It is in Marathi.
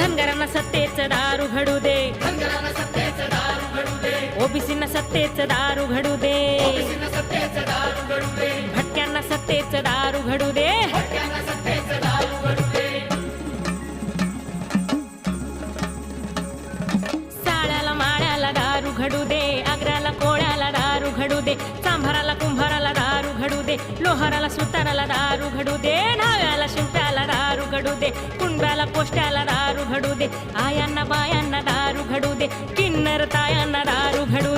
धनगरांना सत्तेचं दार उघडू दे, ओबीसींना सत्तेचं दार उघडू दे, भटक्यांना सत्तेचं दार उघडू दे. साड्याला माळ्याला दार उघडू दे, आग्र्याला कोळ्याला दार उघडू दे, चांभाराला कुंभाराला दार उघडू दे, लोहाराला सुताराला दार उघडू दे, न्हाव्याला शिंप्याला दार उघडू दे, कुंड्याला कोष्ट्याला दार उघडू दे, आयांना बायांना दार उघडू दे, किन्नर तायांना दार उघडू